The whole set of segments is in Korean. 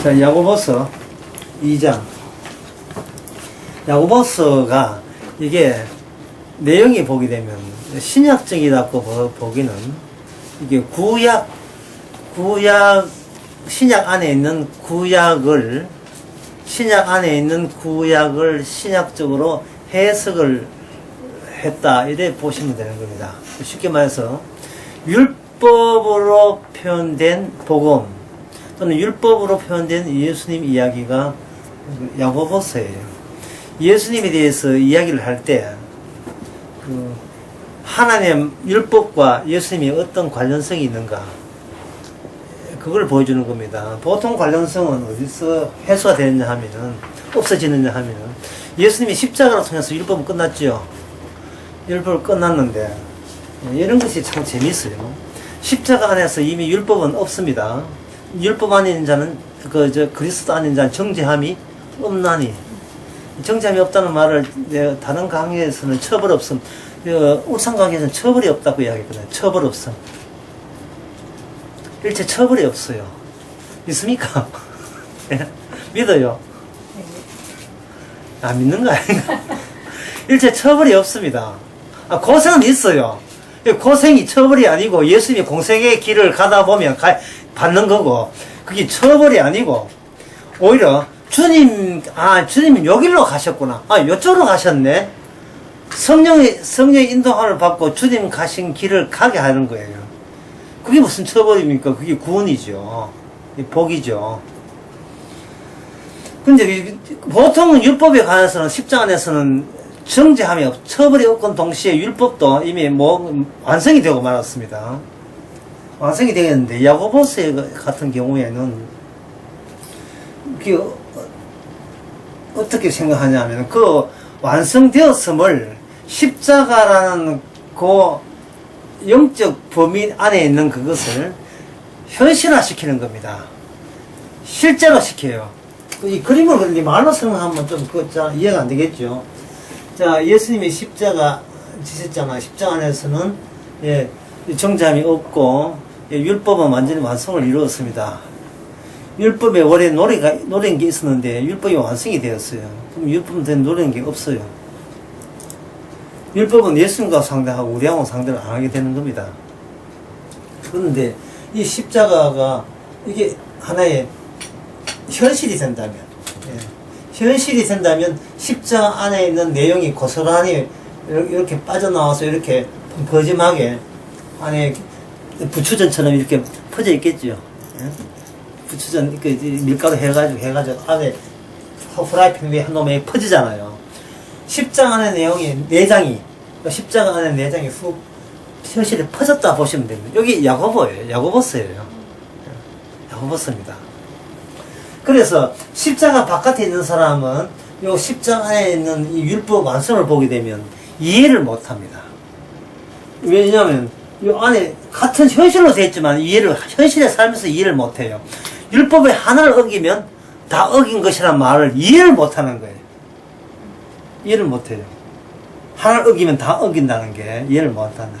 자, 야고보서 2장. 야고보서가 이게 내용이 보게 되면 신약적이라고 보기는 이게 신약 안에 있는 구약을 신약적으로 해석을 했다. 이래 보시면 되는 겁니다. 쉽게 말해서 율법으로 표현된 복음 또는 율법으로 표현된 예수님 이야기가 야고보서예요. 예수님에 대해서 이야기를 할 때 하나님의 율법과 예수님이 어떤 관련성이 있는가 그걸 보여주는 겁니다. 보통 관련성은 어디서 해소가 되느냐 하면은 없어지느냐 하면은 예수님이 십자가로 통해서 율법은 끝났죠. 율법은 끝났는데 이런 것이 참 재미있어요. 십자가 안에서 이미 율법은 없습니다. 율법 안에 있는 자는 그리스도 안에 있는 자는 정죄함이 없나니, 정죄함이 없다는 말을 내가 다른 강의에서는 처벌 없음, 울산 강의에서는 처벌이 없다고 이야기했거든요. 처벌 없음. 일체 처벌이 없어요. 믿습니까? 믿어요? 안 믿는 거 아닌가? 일체 처벌이 없습니다. 고생은 있어요. 고생이 처벌이 아니고 예수님이 공생의 길을 가다 보면 받는 거고, 그게 처벌이 아니고 오히려 주님이 여기로 가셨구나, 요쪽으로 가셨네, 성령의 인도함을 받고 주님 가신 길을 가게 하는 거예요. 그게 무슨 처벌입니까? 그게 구원이죠. 복이죠. 근데 보통은 율법에 관해서는, 십자가 안에서는 정죄함이 처벌이 없건 동시에 율법도 이미 완성이 되고 말았습니다. 완성이 되겠는데, 야고보서 같은 경우에는 어떻게 생각하냐면, 그 완성되었음을 십자가라는 그 영적 범위 안에 있는 그것을 현실화시키는 겁니다. 실제로 시켜요. 이 그림을 말로 설명하면 좀 이해가 안 되겠죠. 자, 예수님이 십자가 지셨잖아요. 십자가 안에서는 정죄함이 없고 율법은 완전히 완성을 이루었습니다. 율법에 원래 노린 게 있었는데 율법이 완성이 되었어요. 그럼 율법은 된 노린 게 없어요. 율법은 예수님과 상대하고 우리하고 상대를 안 하게 되는 겁니다. 그런데 이 십자가가 이게 하나의 현실이 된다면, 십자가 안에 있는 내용이 고스란히 이렇게 빠져나와서 이렇게 거짐하게 안에 부추전처럼 이렇게 퍼져 있겠죠. 부추전, 밀가루 해가지고 안에 프라이팬 위에 한 놈에 퍼지잖아요. 십자가 안의 내장이 훅 현실에 퍼졌다 보시면 됩니다. 여기 야고보서예요. 야고보서입니다. 그래서 십자가 바깥에 있는 사람은 요 십자가 안에 있는 이 율법 완성을 보게 되면 이해를 못 합니다. 왜냐하면 요 안에 같은 현실로 되어 있지만 현실에 살면서 이해를 못 해요. 율법의 하나를 어기면 다 어긴 것이란 말을 이해를 못 하는 거예요. 이해를 못 해요. 하나를 어기면 다 어긴다는 게 이해를 못 한다는 거.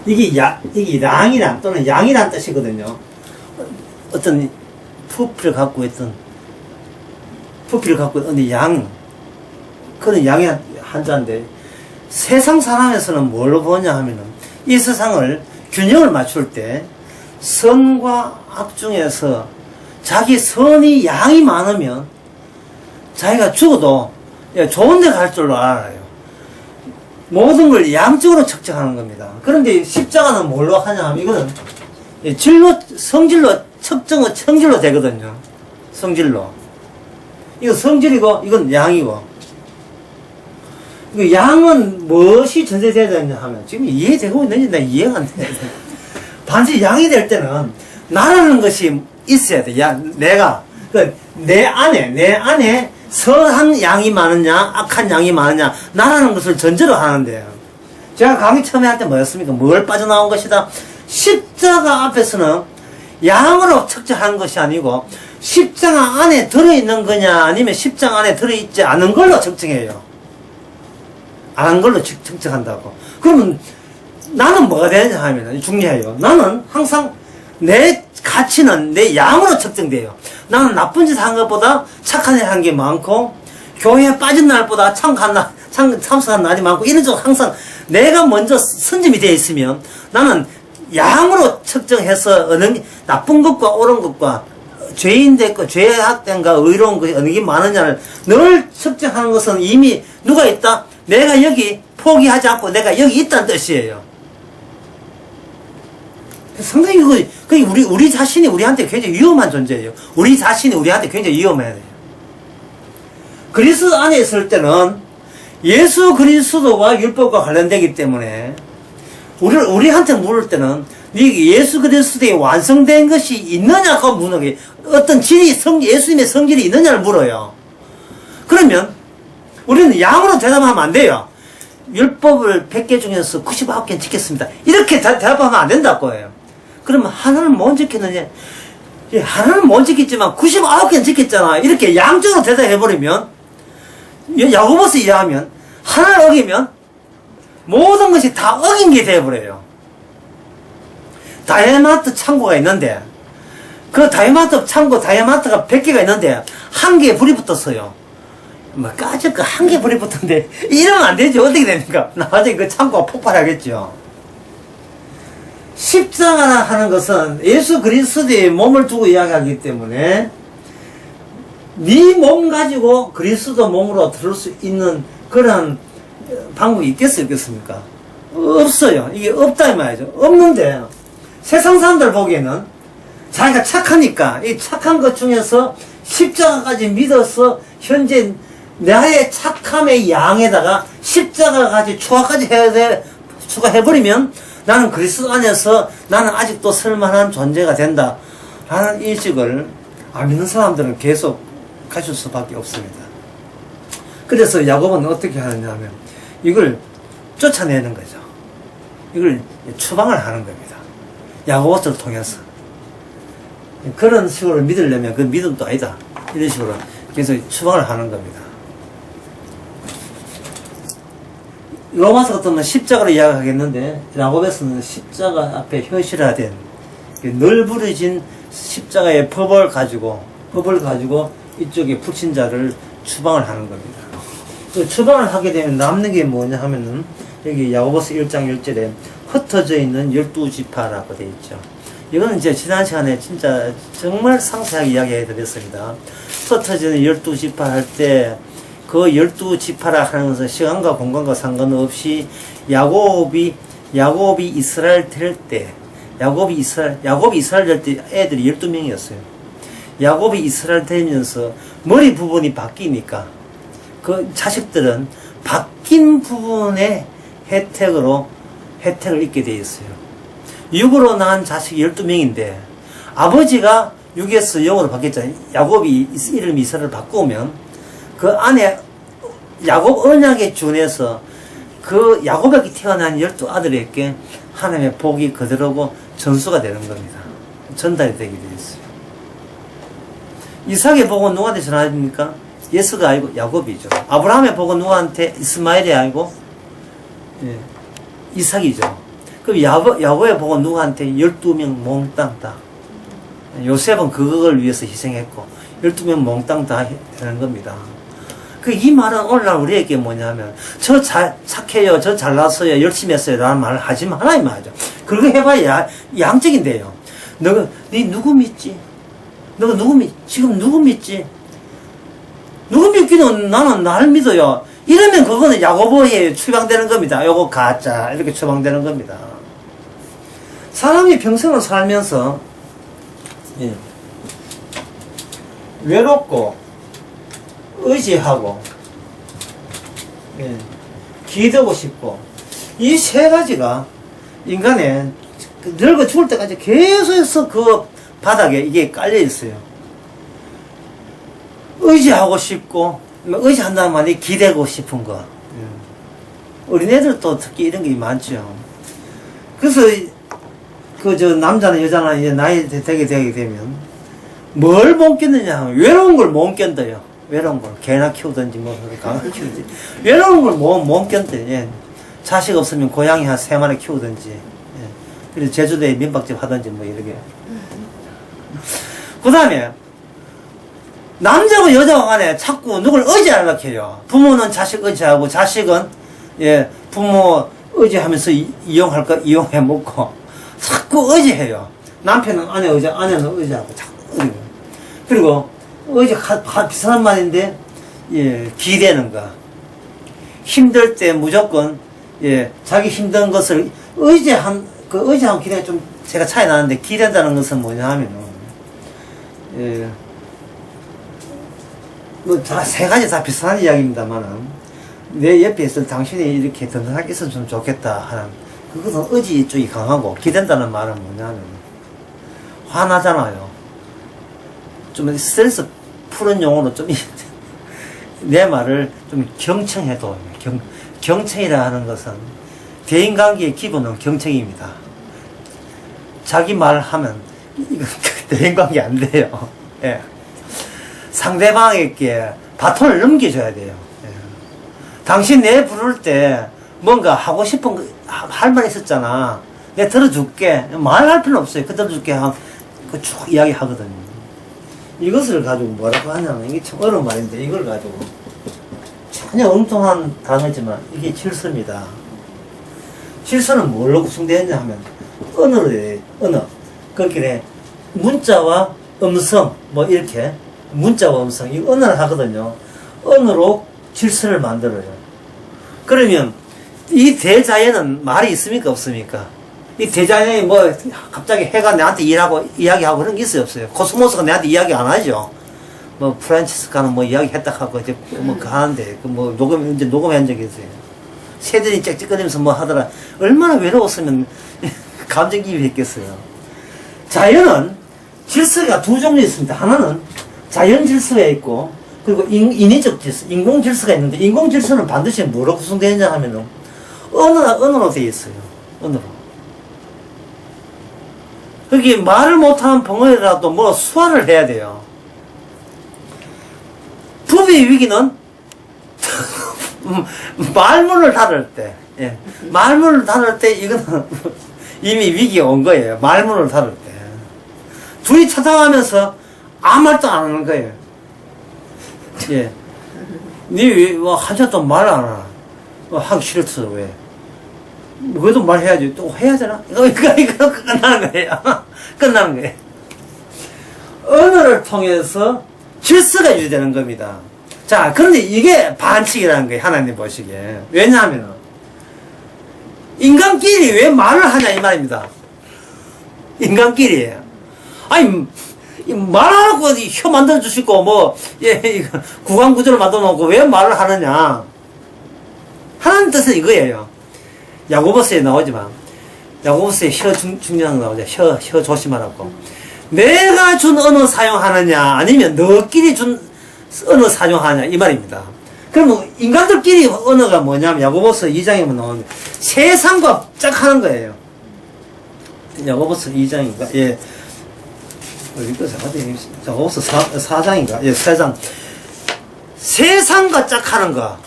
이게 양이란 또는 양이란 뜻이거든요. 어떤 부피를 갖고 있던 그런 양의 한자인데, 세상 사람에서는 뭘로 보냐 하면은 이 세상을 균형을 맞출 때 선과 악 중에서 자기 선이 양이 많으면 자기가 죽어도 좋은 데 갈 줄로 알아요. 모든 걸 양적으로 측정하는 겁니다. 그런데 십자가는 뭘로 하냐 하면 이거는 성질로 성질로 되거든요. 성질로. 이거 성질이고 이건 양이고. 양은 무엇이 전제되어야 되느냐 하면, 지금 이해되고 있는지 나 이해가 안 돼. 반드시 양이 될 때는 나라는 것이 있어야 돼. 내 안에 선한 양이 많으냐 악한 양이 많으냐, 나라는 것을 전제로 하는데요. 제가 강의 처음에 할 때 뭐였습니까? 뭘 빠져나온 것이다? 십자가 앞에서는 양으로 측정하는 것이 아니고 십자가 안에 들어있는 거냐 아니면 십자가 안에 들어있지 않은 걸로 측정해요. 안 한 걸로 측정한다고. 그러면 나는 뭐가 되느냐 하면 중요해요. 나는 항상 내 가치는 내 양으로 측정돼요. 나는 나쁜 짓 한 것보다 착한 일 한 게 많고, 교회에 빠진 날보다 참석한 날이 많고, 이런 쪽으로 항상 내가 먼저 선점이 되어 있으면 나는 양으로 측정해서 나쁜 것과 옳은 것과 죄인 됐고 죄악된가 의로운 것이 어느 게 많으냐를 늘 측정하는 것은 이미 누가 있다? 내가 여기 포기하지 않고 내가 여기 있다는 뜻이에요. 상당히 우리 자신이 우리한테 굉장히 위험한 존재예요. 우리 자신이 우리한테 굉장히 위험해야 돼요. 그리스도 안에 있을 때는 예수 그리스도와 율법과 관련되기 때문에 우리한테 물을 때는 예수 그리스도의 완성된 것이 있느냐고 묻는 게 어떤 예수님의 성질이 있느냐를 물어요. 그러면 우리는 양으로 대답하면 안 돼요. 율법을 100개 중에서 99개는 지켰습니다. 이렇게 대답하면 안 된다고 해요. 그러면 하나는 못 지켰느냐? 하나는 못 지켰지만 99개는 지켰잖아. 이렇게 양적으로 대답해버리면, 야고보서 이해하면, 하나를 어기면 모든 것이 다 어긴 게 되어버려요. 다이아마트 창고가 있는데, 그 다이아마트가 100개가 있는데, 한 개에 불이 붙었어요. 까짓 거 한 개에 불이 붙었는데, 이러면 안 되죠. 어떻게 됩니까? 나중에 그 창고가 폭발하겠죠. 십자가라 하는 것은 예수 그리스도의 몸을 두고 이야기하기 때문에, 네 몸 가지고 그리스도 몸으로 들을 수 있는 그런 방법이 없겠습니까? 없어요. 이게 없다 이 말이죠. 없는데 세상 사람들 보기에는 자기가 착하니까 이 착한 것 중에서 십자가까지 믿어서 현재 나의 착함의 양에다가 십자가까지 추가해버리면 나는 그리스도 안에서 나는 아직도 쓸만한 존재가 된다 라는 인식을 안 믿는 사람들은 계속 가질 수밖에 없습니다. 그래서 야고보는 어떻게 하느냐 하면 이걸 쫓아내는 거죠. 이걸 추방을 하는 겁니다. 야고보서를 통해서. 그런 식으로 믿으려면 그 믿음도 아니다. 이런 식으로 계속 추방을 하는 겁니다. 로마서 같은 건 십자가로 이야기하겠는데, 야고보서는 십자가 앞에 현실화된 널브러진 십자가의 법을 가지고 이쪽에 붙인 자를 추방을 하는 겁니다. 그 추방을 하게 되면 남는 게 뭐냐 하면은 여기 야고보서 1장 1절에 흩어져 있는 12지파라고 되어 있죠. 이거는 이제 지난 시간에 진짜 정말 상세하게 이야기해 드렸습니다. 흩어져 있는 12지파 할 때 그 12지파라 하는 것은 시간과 공간과 상관없이 야곱이 이스라엘 될 때, 야곱이 이스라엘 될 때 애들이 12명이었어요. 야곱이 이스라엘 되면서 머리 부분이 바뀌니까 그 자식들은 바뀐 부분의 혜택을 입게 되어 있어요. 육으로 낳은 자식이 12명인데 아버지가 6에서 0으로 바뀌었잖아요. 야곱이 이름 이스라엘을 바꾸면 그 안에 야곱 언약에 준해서 그 야곱에게 태어난 12아들에게 하나님의 복이 그대로고 전수가 되는 겁니다. 전달이 되게 되어 있어요. 이삭의 복은 누구한테 전합니까? 예수가 아니고 야곱이죠. 아브라함의 복은 누구한테? 이스마엘이 아니고 이삭이죠. 그럼 야곱의 복은 누구한테? 12명 몽땅 다. 요셉은 그걸 위해서 희생했고 12명 몽땅 다 되는 겁니다. 이 말은 오늘날 우리에게 뭐냐면 저 착해요, 저 잘났어요, 열심히 했어요 라는 말을 하지 마라 이 말이죠. 그거 해봐야 양적인데요. 네 누구 믿지? 너가 지금 누구 믿지? 누구 믿기는 나는 날 믿어요. 이러면 그거는 야고보에 추방되는 겁니다. 요거 가짜 이렇게 추방되는 겁니다. 사람이 평생을 살면서 외롭고 의지하고 기대고 싶고 이 세 가지가 인간의 늙어 죽을 때까지 계속해서 그 바닥에 이게 깔려 있어요. 의지하고 싶고, 의지한다는 말이 기대고 싶은 거. 어린애들도 특히 이런 게 많죠. 그래서 남자나 여자나 이제 나이 되게 되면 뭘 못 견디냐 하면 외로운 걸 못 견뎌요. 외로운 걸 개나 키우든지 뭐 강아지 키우든지 외로운 걸 못 견뎌. 예. 자식 없으면 고양이 한 3마리 키우든지 예. 그래서 제주도에 민박집 하든지 뭐 이렇게. 그 다음에 남자고 여자고 간에 자꾸 누굴 의지하려고 해요. 부모는 자식 의지하고 자식은 예 부모 의지하면서 이용할 거 이용해 먹고 자꾸 의지해요. 남편은 아내 의지, 아내는 의지하고 자꾸 의지. 그리고 의지 비슷한 말인데 예 기대는 거. 힘들 때 무조건 예 자기 힘든 것을 의지하고 기대가 좀 제가 차이 나는데 기대한다는 것은 뭐냐 하면은 예. 뭐, 세 가지 다 비슷한 이야기입니다만은, 내 옆에 있을 당신이 이렇게 든든하게 있으면 좋겠다 하는, 그것은 의지 쪽이 강하고, 기댄다는 말은 뭐냐면, 화나잖아요. 좀 스트레스 푸는 용어로 좀, 내 말을 좀 경청해도, 경청이라 하는 것은, 대인관계의 기본은 경청입니다. 자기 말 하면, 이건 대인관계 안 돼요. 예. 상대방에게 바톤을 넘겨줘야 돼요. 예. 당신 내 부를 때 뭔가 하고 싶은 할 말 있었잖아. 내가 들어줄게. 말할 필요 없어요. 그 들어줄게 하고 쭉 이야기 하거든요. 이것을 가지고 뭐라고 하냐면 이게 참 어려운 말인데 이걸 가지고 전혀 엉뚱한 단어지만 이게 질서입니다. 질서는 뭘로 구성되었냐 하면 언어로 돼요. 언어. 거기에 문자와 음성 뭐 이렇게 문자와 음성, 이 언어를 하거든요. 언어로 질서를 만들어요. 그러면 이 대자연은 말이 있습니까? 없습니까? 이 대자연이 뭐 갑자기 해가 내한테 이야기하고 그런 게 있어요? 없어요? 코스모스가 내한테 이야기 안 하죠? 뭐 프란치스카는 뭐 이야기 했다 하고 이제 뭐 하는데 그 뭐 이제 녹음한 적이 있어요. 새들이 짹짹거리면서 뭐 하더라. 얼마나 외로웠으면 감정이입이 했겠어요. 자연은 질서가 두 종류 있습니다. 하나는 자연 질서가 있고, 그리고 인위적 질서, 인공 질서가 있는데, 인공 질서는 반드시 뭐로 구성되느냐 하면은, 언어로 되어 있어요. 언어로. 거기 말을 못하는 벙어리라도 뭐 수화를 해야 돼요. 부부의 위기는, 말문을 닫을 때, 예. 말문을 닫을 때, 이거는 이미 위기가 온 거예요. 말문을 닫을 때. 둘이 찾아가면서, 아무 말도 안 하는 거예요. 예. 니 왜, 한참 동안 말 안 하나? 하기 싫었어, 왜? 그래도 말해야지. 또 해야 되나? 이거 끝나는 거예요. 끝나는 거예요. 언어를 통해서 질서가 유지되는 겁니다. 자, 그런데 이게 반칙이라는 거예요. 하나님 보시기에. 왜냐하면, 인간끼리 왜 말을 하냐, 이 말입니다. 인간끼리. 아니, 말하라고 혀 만들어주시고, 뭐, 예, 구강구조를 만들어 놓고 왜 말을 하느냐. 하나님 뜻은 이거예요. 야고보서에 나오지만, 야고보서에 혀 중요한 거 나오죠. 혀 조심하라고. 내가 준 언어 사용하느냐, 아니면 너끼리 준 언어 사용하느냐, 이 말입니다. 그러면 인간들끼리 언어가 뭐냐면, 야고보서 2장에 나오는데, 세상과 짝 하는 거예요. 야고보서 2장인가? 예. 야고보서 4장인가? 예, 4장. 세상과 짝하는 거.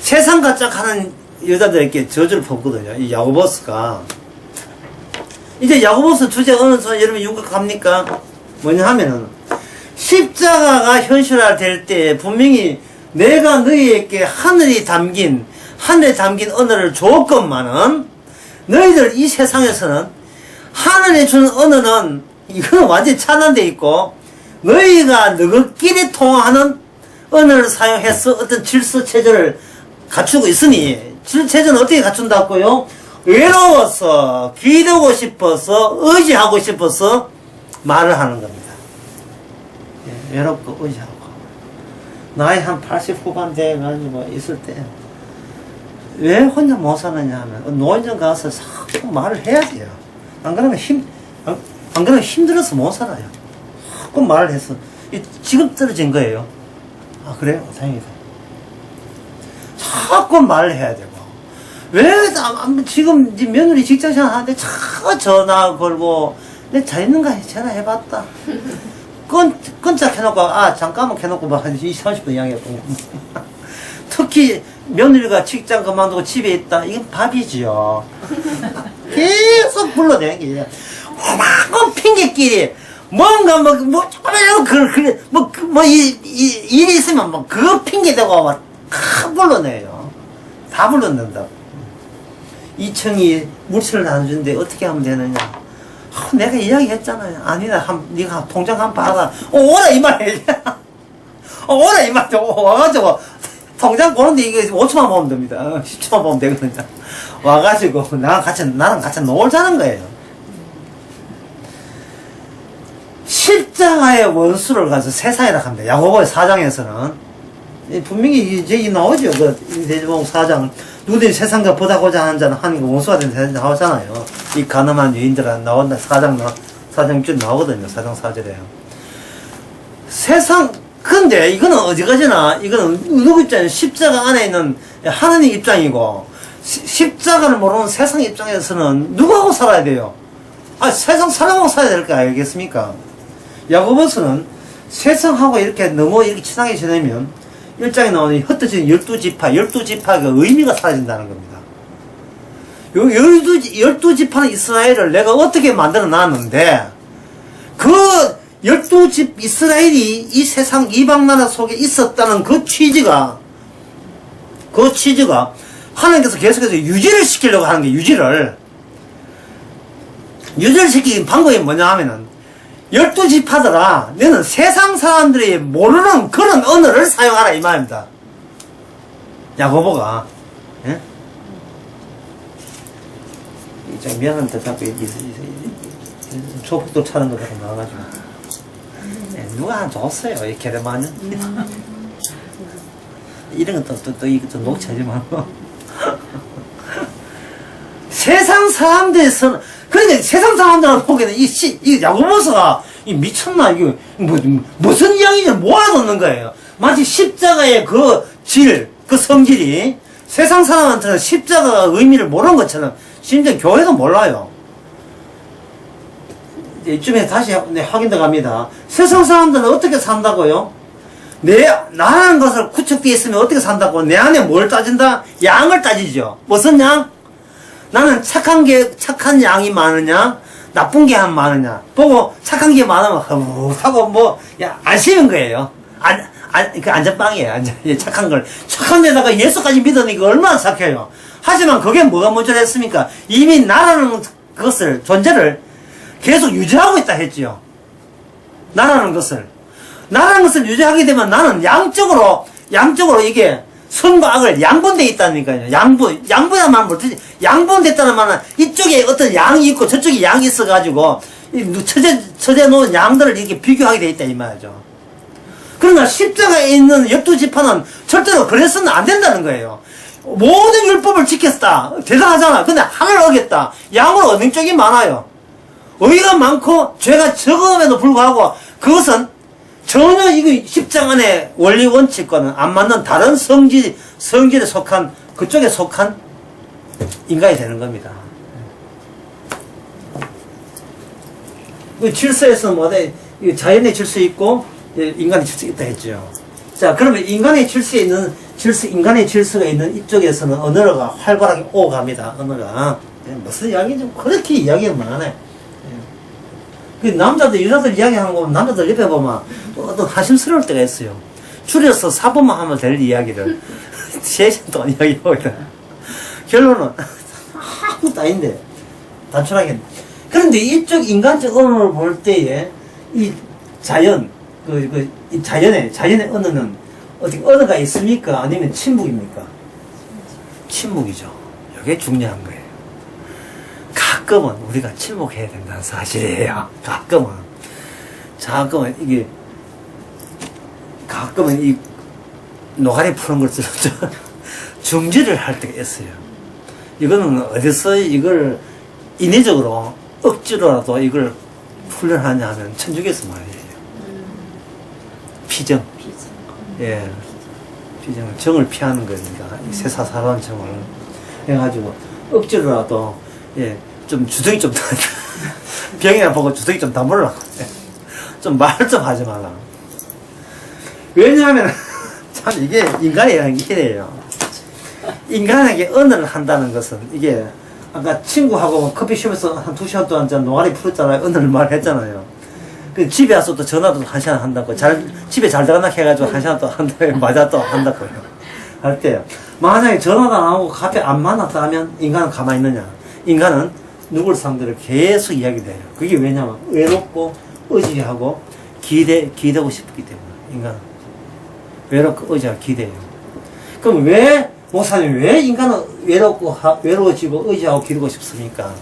세상과 짝하는 여자들에게 저주를 뽑거든요. 이 야고보서가. 이제 야고보서 주제 어느 순간 여러분 윤곽합니까? 뭐냐 하면은, 십자가가 현실화될 때 분명히 내가 너희에게 하늘에 담긴 언어를 줬건만은, 너희들 이 세상에서는 하늘에 주는 언어는 이거는 완전히 차단되어 있고, 너희가 너희끼리 통화하는 언어를 사용해서 어떤 질서 체제를 갖추고 있으니, 질서 체제는 어떻게 갖춘다고요? 외로워서, 기대고 싶어서, 의지하고 싶어서 말을 하는 겁니다. 예, 외롭고 의지하고. 나이 한 80 후반 돼가지고 있을 때, 왜 혼자 못 사느냐 하면, 노인정 가서 자꾸 말을 해야 돼요. 안 그러면 안 그러면 힘들어서 못 살아요. 자꾸 말을 해서. 지금 떨어진 거예요. 아, 그래요? 다행이다. 자꾸 말을 해야 되고. 왜, 지금 며느리 직장생활 하는데 자꾸 전화 걸고, 내 잘 있는가 전화해봤다. 끈짝 해놓고, 잠깐만 해놓고, 한 20, 30분 이야기했던 거. 특히, 며느리가 직장 그만두고 집에 있다. 이건 밥이지요. 계속 불러대는 어마어마한 핑계끼리, 뭔가, 일이 있으면, 그거 핑계대고, 다 불러내요. 다 불러낸다. 2층이 물질을 나눠주는데 어떻게 하면 되느냐. 내가 이야기했잖아요. 아니다, 네가 통장 한번 받아. 오라, 이 말이야. 오라, 이 말이야. 와가지고, 통장 보는데 이게 5초만 보면 됩니다. 10초만 보면 되거든요. 와가지고, 나랑 같이 놀자는 거예요. 십자가의 원수를 가서 세상에다 합니다. 야고보의 4장에서는. 분명히 이제 나오죠. 대지복 4장. 누구든지 세상과 보다고자 하는 자는 하나님과 원수가 된 세상에 나오잖아요. 이 가늠한 여인들은 나온다. 4장 6절 나오거든요. 4장 4절에. 근데 이거는 어디까지나, 이거는 누구 입장이에요? 십자가 안에 있는 하나님 입장이고, 십자가를 모르는 세상 입장에서는 누구하고 살아야 돼요? 세상 사람하고 살아야 될 거 알겠습니까? 야고보서는 세상하고 이렇게 너무 이렇게 친하게 지내면 1장에 나오는 흩어진 12지파가 의미가 사라진다는 겁니다. 요 12지파는 이스라엘을 내가 어떻게 만들어 놨는데, 그 12집 이스라엘이 이 세상 이방 나라 속에 있었다는 그 취지가 하나님께서 계속해서 유지를 시키려고 하는 게 유지를 시키는 방법이 뭐냐 하면은 12지파들아, 너는 세상 사람들이 모르는 그런 언어를 사용하라, 이 말입니다. 야고보가. 예? 이제 미안한데 자꾸 조폭도 차는 거 자꾸 나와가지고. 예, 누가 안 줬어요, 이 게르마는. 이런 것도 이것도 녹취하지 말고. 세상 사람들에서는, 그러니까 세상 사람들한테 보기에는 이 야고보서가 미쳤나, 이거, 무슨 이야기인지 모아놓는 거예요. 마치 십자가의 그 성질이 세상 사람한테는 십자가가 의미를 모르는 것처럼, 심지어 교회도 몰라요. 이쯤에 다시 확인돼 갑니다. 세상 사람들은 어떻게 산다고요? 나라는 것을 구축되어 있으면 어떻게 산다고? 내 안에 뭘 따진다? 양을 따지죠. 무슨 양? 나는 착한 양이 많으냐? 나쁜 게 많으냐? 보고 착한 게 많으면 하고 아쉬운 거예요. 그 안전빵이에요. 착한 데다가 예수까지 믿으니까 얼마나 착해요. 하지만 그게 뭐가 모자랐습니까? 이미 나라는 존재를 계속 유지하고 있다 했지요. 나라는 것을 유지하게 되면 나는 양쪽으로 이게 선과 악을 양분되어 있다니까요. 양분이란 뭐지? 양분됐다는 말은 이쪽에 어떤 양이 있고 저쪽에 양이 있어가지고 처제 놓은 양들을 이렇게 비교하게 되어 있다 이 말이죠. 그러나 십자가에 있는 12지파는 절대로 그래서는 안 된다는 거예요. 모든 율법을 지켰다. 대단하잖아. 근데 하나를 어겼다. 양으로 얻는 쪽이 많아요. 의가 많고 죄가 적음에도 불구하고 그것은 전혀 이거 십장 안에 원리 원칙과는 안 맞는 다른 성질에 속한, 그쪽에 속한 인간이 되는 겁니다. 질서에서 자연의 질서 있고, 인간의 질서 있다 했죠. 자, 그러면 인간의 질서가 있는 이쪽에서는 언어가 활발하게 오갑니다. 언어가. 무슨 이야기인지 그렇게 이야기는 안 해. 남자들, 여자들 이야기하는 거 보면, 남자들 옆에 보면, 어떤 하심스러울 때가 있어요. 줄여서 4번만 하면 될 이야기를 3시간 동안 이야기하고 있다. 결론은, 아무것도 아닌데, 단순하게. 그런데 이쪽 인간적 언어를 볼 때에, 이 자연, 이 자연의 언어는, 어떻게 언어가 있습니까? 아니면 침묵입니까? 침묵이죠. 이게 중요한 거예요. 가끔은 우리가 침묵해야 된다는 사실이에요. 가끔은 이 노가리 푸는 걸 들었죠. 중지를 할 때가 있어요. 이거는 어디서 이걸 인위적으로 억지로라도 이걸 훈련하냐 하면 천주교에서 말이에요. 피정. 예. 피정. 정을 피하는 겁니다. 세사사로운 정을. 해가지고 억지로라도 좀 주둥이 좀 병이나 보고 주둥이 좀 담으려고 좀 말 좀 하지 마라. 왜냐하면, 참, 이게 인간이라는 게 이래요. 인간에게 언어를 한다는 것은, 이게, 아까 친구하고 커피숍에서 한 2시간 동안 노가리 풀었잖아요. 언어를 말했잖아요. 그 집에 와서 또 전화도 1시간 한다고, 집에 잘 들어간다 해가지고 1시간 또 한다고, 맞아 또 한다고요. 할 때, 만약에 전화도 안 하고 카페 안 만났다 하면 인간은 가만히 있느냐? 인간은 누굴 상대로 계속 이야기를 해요. 그게 왜냐면 외롭고 의지하고 기대고 싶기 때문에 인간은 외롭고 의지하고 기대요. 그럼 목사님 왜 인간은 외로워지고 의지하고 기대고 싶습니까?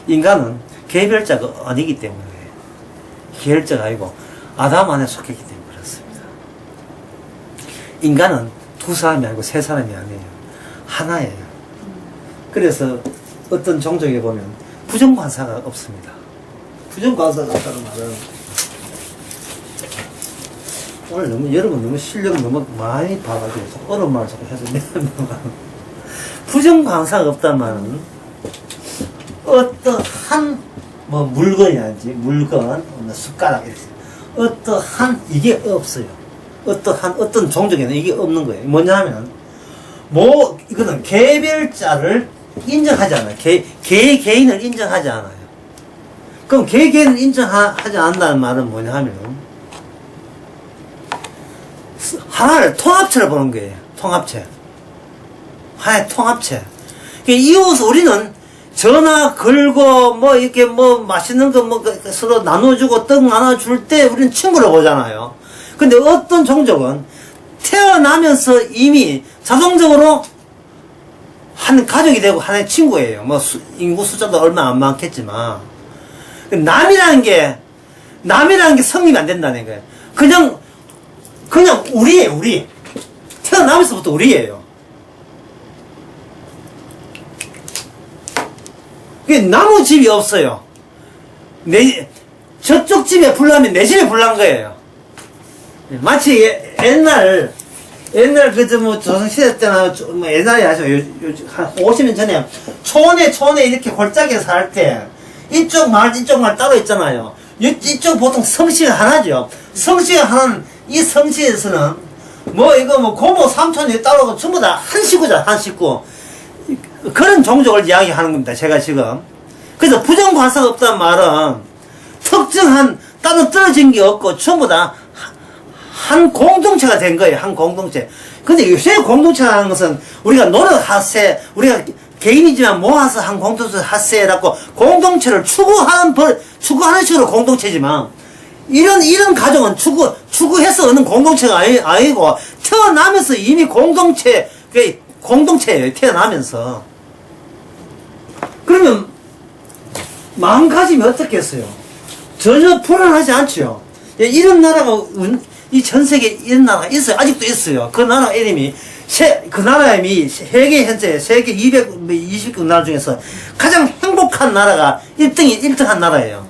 인간은 개별자가 아니기 때문에 계열자가 아니고 아담 안에 속했기 때문에 그렇습니다. 인간은 두 사람이 아니고 세 사람이 아니에요. 하나예요. 그래서 어떤 종족에 보면 부정관사가 없습니다. 부정관사가 없다는 말은 오늘 여러분 너무 실력을 너무 많이 봐가지고 어려운 말을 자꾸 해서 미안합니다. 부정관사가 없다는 말은 어떠한 물건이라든지 물건, 숟가락 이렇게 어떠한 이게 없어요. 어떤 종족에는 이게 없는 거예요. 뭐냐 하면 이거는 개별자를 인정하지 않아요. 개인을 인정하지 않아요. 그럼 개인을 인정하지 않는다는 말은 뭐냐 하면 하나를 통합체로 보는 거예요. 통합체. 하나의 통합체. 이웃 우리는 전화 걸고 이렇게 맛있는 거 서로 나눠주고 떡 나눠줄 때 우리는 친구로 보잖아요. 근데 어떤 종족은 태어나면서 이미 자동적으로 한 가족이 되고 하나의 친구예요. 인구 숫자도 얼마 안 많겠지만. 남이라는 게 성립이 안 된다는 거예요. 그냥 우리예요, 우리. 태어나면서부터 우리예요. 나무 집이 없어요. 저쪽 집에 불나면 내 집에 불난 거예요. 마치 옛날 조선시대 때나 옛날에 한 50년 전에 촌에 이렇게 골짜기에 살 때 이쪽 마을 따로 있잖아요. 이쪽 보통 성씨가 하나죠. 성씨가 하나는 이 성씨에서는 고모 삼촌이 따로 전부 다 한 식구잖아, 한 식구. 그런 종족을 이야기하는 겁니다, 제가 지금. 그래서 부정관사가 없다는 말은 특정한 따로 떨어진 게 없고 전부 다 한 공동체가 된 거예요, 한 공동체. 근데 요새 공동체가 하는 것은 우리가 노력하세, 우리가 개인이지만 모아서 한 공동체 하세라고 공동체를 추구하는 식으로 공동체지만 이런 가정은 추구해서 얻는 공동체가 아니고 태어나면서 이미 공동체예요, 태어나면서. 그러면 마음가짐이 어떻겠어요? 전혀 불안하지 않죠. 이런 나라가 이 전 세계에 이런 나라가 있어요. 아직도 있어요. 그 나라 이름이 그 나라의 세계 현재 세계 220개 나라 중에서 가장 행복한 나라가 1등한 나라예요.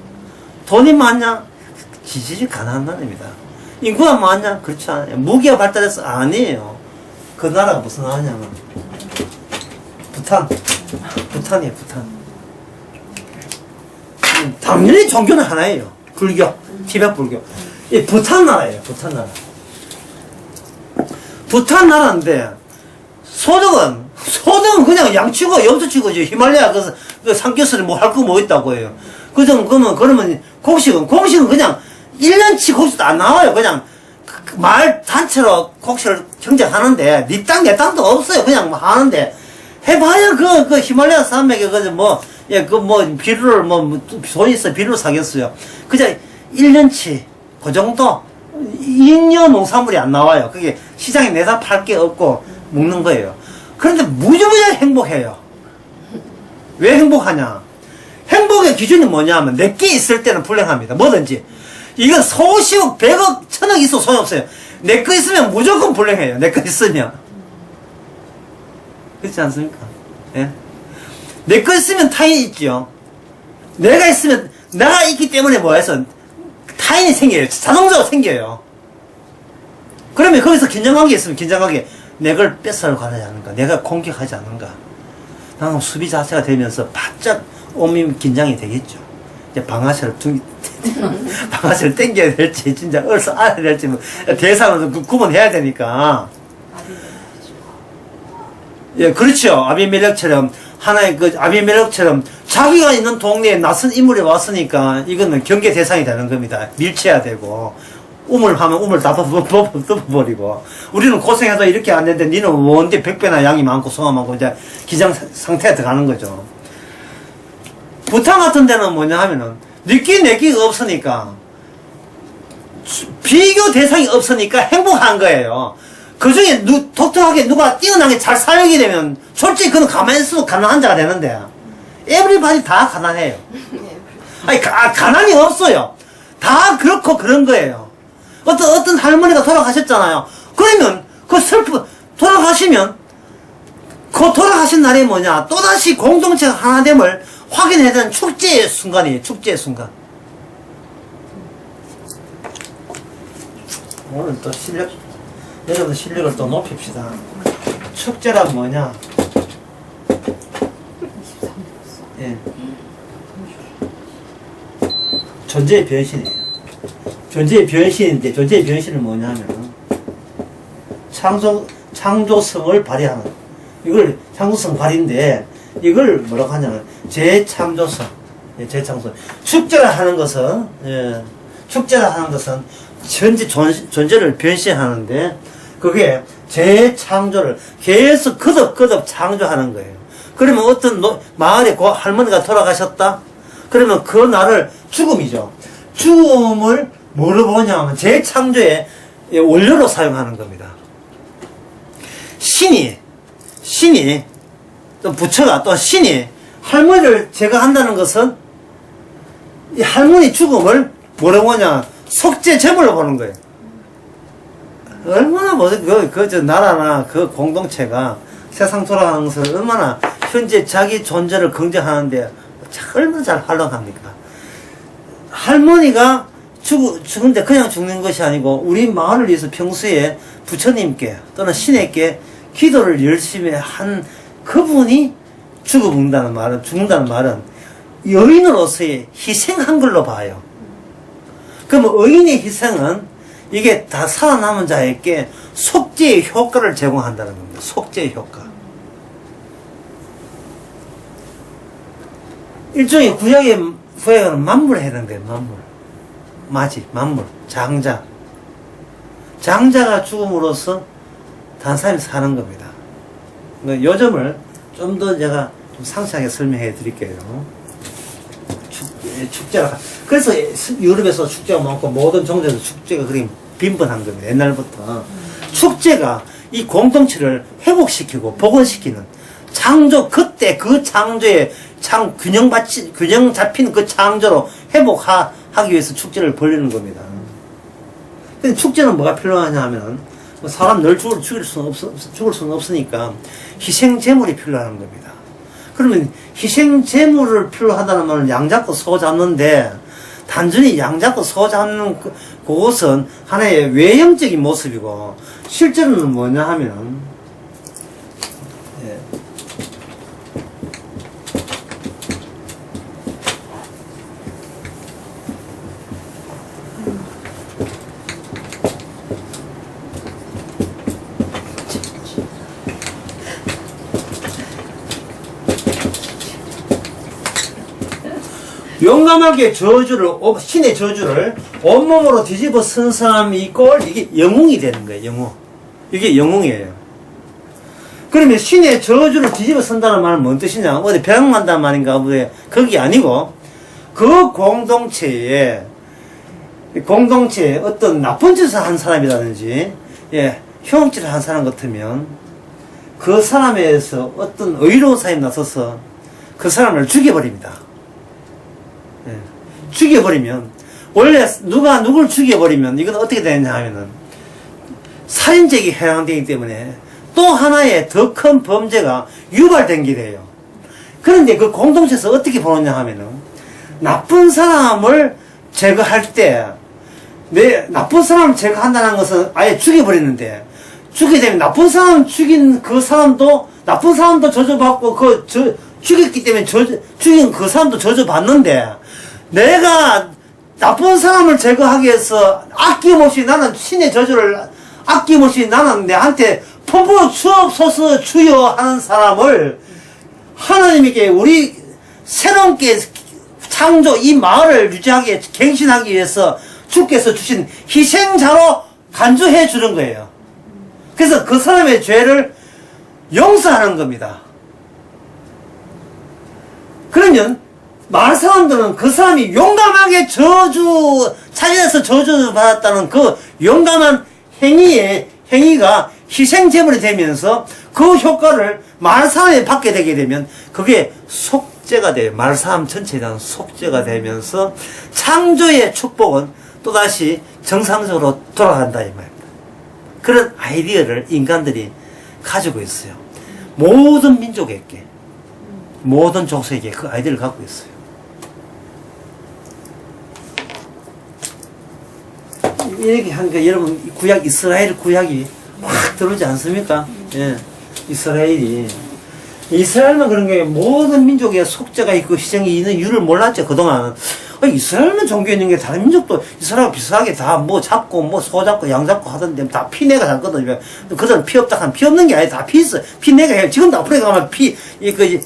돈이 많냐? 지지직 가난한 나라입니다. 인구가 많냐? 그렇지 않아요. 무기가 발달해서 아니에요. 그 나라가 무슨 나라냐면 부탄이에요. 부탄. 당연히 종교는 하나예요. 불교, 티베트 불교. 이 부탄 나라예요. 부탄 나라. 부탄 나라인데 소득은 그냥 양치고 염소치고 히말라야 그 삼겹살에 할 거 있다고 해요. 그러면 곡식은 그냥 1년치 곡식도 안 나와요. 그냥 마을 단체로 곡식을 경쟁하는데 니 땅 내 땅도 없어요. 그냥 하는데 해봐야 그 히말라야 산맥에 비료를 돈 있어 비료를 사겠어요. 그냥 1년치 그 정도 2년 농산물이 안 나와요. 그게 시장에 내다 팔 게 없고 먹는 거예요. 그런데 무지무지 행복해요. 왜 행복하냐? 행복의 기준이 뭐냐면 내게 있을 때는 불행합니다. 뭐든지. 이건 소시억, 100억, 1000억 있어도 소용없어요. 내 거 있으면 무조건 불행해요. 내 거 있으면. 그렇지 않습니까? 예? 내 거 있으면 타인이 있죠. 내가 있으면, 나가 있기 때문에 뭐해서 타인이 생겨요. 자동적으로 생겨요. 그러면 거기서 긴장관계 있으면 긴장관계. 내 걸 뺏어가려고 하지 않는가? 내가 공격하지 않는가? 나는 수비 자세가 되면서 바짝 온몸 긴장이 되겠죠. 이제 방아쇠를 방아쇠를 당겨야 될지 진짜 얼서 알아야 될지 뭐 대상으로 구분해야 되니까. 예, 그렇죠. 아비멜렉처럼 하나의 그 아비멜렉처럼 자기가 있는 동네에 낯선 인물이 왔으니까 이거는 경계 대상이 되는 겁니다. 밀쳐야 되고 우물하면 우물 다 덮어버리고 우리는 고생해도 이렇게 안 되는데 니는 뭔데 100배나 양이 많고 소가 많고 이제 기장 상태에 들어가는 거죠. 부탄 같은 데는 뭐냐 하면은 느끼 내기가 없으니까 비교 대상이 없으니까 행복한 거예요. 그 중에 독특하게 누가 뛰어나게 잘 살게 되면 솔직히 그는 가만히 있어도 가난한 자가 되는데 에브리바디 다 가난해요. 아니 가난이 없어요. 다 그렇고 그런 거예요. 어떤 할머니가 돌아가셨잖아요. 그러면 그 돌아가시면 그 돌아가신 날이 뭐냐 또다시 공동체가 하나됨을 확인해야 되는 축제의 순간이에요. 축제의 순간. 오늘 또 여러분 실력을 또 높입시다. 축제란 뭐냐? 예. 존재의 변신이에요. 존재의 변신인데, 존재의 변신은 뭐냐 하면, 창조성을 발휘하는, 이걸 창조성 발휘인데, 이걸 뭐라고 하냐면, 재창조성. 예, 재창조성. 축제를 하는 것은, 예, 축제를 하는 것은, 존재를 변신하는데, 그게 재창조를 계속 거듭 창조하는 거예요. 그러면 어떤 마을에 할머니가 돌아가셨다? 그러면 그 날을 죽음이죠. 죽음을 뭐로 보냐면 재창조의 원료로 사용하는 겁니다. 신이 또 부처가 또 신이 할머니를 제거한다는 것은 이 할머니 죽음을 뭐로 보냐 속죄 제물로 보는 거예요. 얼마나 저 나라나 그 공동체가 세상 돌아가는 것을 얼마나 현재 자기 존재를 긍정하는데 얼마나 잘 활용합니까? 할머니가 죽은데 그냥 죽는 것이 아니고 우리 마을을 위해서 평소에 부처님께 또는 신에게 기도를 열심히 한 그분이 죽는다는 말은 여인으로서의 희생한 걸로 봐요. 그럼 의인의 희생은 이게 다 살아남은 자에게 속죄의 효과를 제공한다는 겁니다. 속죄의 효과. 일종의 구약에는 만물을 해야 되는데, 만물. 장자가 죽음으로써 다른 사람이 사는 겁니다. 요 점을 좀 더 제가 좀 상세하게 설명해 드릴게요. 축제가. 그래서 유럽에서 축제가 많고 모든 종교에서 축제가 그렇게 빈번한 겁니다. 옛날부터. 축제가 이 공동체를 회복시키고 복원시키는 그때 그 창조의 균형 잡힌 그 창조로 회복하기 위해서 축제를 벌리는 겁니다. 근데 축제는 뭐가 필요하냐 하면 사람 늘 죽을 수는 없으니까 희생제물이 필요한 겁니다. 그러면 희생제물을 필요하다는 말은 양 잡고 소 잡는데 단순히 양 잡고 소 잡는 그것은 하나의 외형적인 모습이고 실제로는 뭐냐 하면 용감하게 신의 저주를 온몸으로 뒤집어 쓴 사람이 있고, 이게 영웅이 되는 거예요, 영웅. 이게 영웅이에요. 그러면 신의 저주를 뒤집어 쓴다는 말은 뭔 뜻이냐? 어디 배양 간다는 말인가? 그게 아니고, 그 공동체에 어떤 나쁜 짓을 한 사람이라든지, 흉악질을 한 사람 같으면, 그 사람에서 어떤 의로운 사람이 나서서 그 사람을 죽여버립니다. 죽여버리면 원래 누가 누굴 죽여버리면 이건 어떻게 되느냐 하면은 살인죄에 해당되기 때문에 또 하나의 더 큰 범죄가 유발된 게 돼요. 그런데 그 공동체에서 어떻게 보느냐 하면은 나쁜 사람을 제거할 때 나쁜 사람을 제거한다는 것은 아예 죽여버리는데 죽게 되면 나쁜 사람 죽인 그 사람도 나쁜 사람도 저주받고 죽였기 때문에 죽인 그 사람도 저주받는데 내가 나쁜 사람을 제거하기 위해서 아낌없이 나는 신의 저주를 아낌없이 나는 내한테 품부 주옵소서 주여 하는 사람을 하나님께 우리 새롭게 창조 이 마을을 유지하기 갱신하기 위해서 주께서 주신 희생자로 간주해 주는 거예요. 그래서 그 사람의 죄를 용서하는 겁니다. 그러면 마을 사람들은 그 사람이 용감하게 자연에서 저주 받았다는 그 용감한 행위가 희생제물이 되면서 그 효과를 마을 사람이 받게 되게 되면 그게 속죄가 돼요. 마을 사람 전체에 대한 속죄가 되면서 창조의 축복은 또다시 정상적으로 돌아간다 이 말입니다. 그런 아이디어를 인간들이 가지고 있어요. 모든 민족에게, 모든 족속에게 그 아이디어를 갖고 있어요. 이렇게 하니까 여러분 구약 이스라엘 구약이 확 들어오지 않습니까? 예, 이스라엘만 그런 게 모든 민족의 속죄가 있고 희생이 있는 이유를 몰랐죠. 그동안 이스라엘만 종교 있는 게 다른 민족도 이스라엘과 비슷하게 다 뭐 잡고 뭐 소 잡고 양 잡고 하던데 다 피내가 잡거든요. 그들은 피 없다 하면 피 없는 게 아니라 다 피 있어. 피내가 해. 지금도 아프리카 가면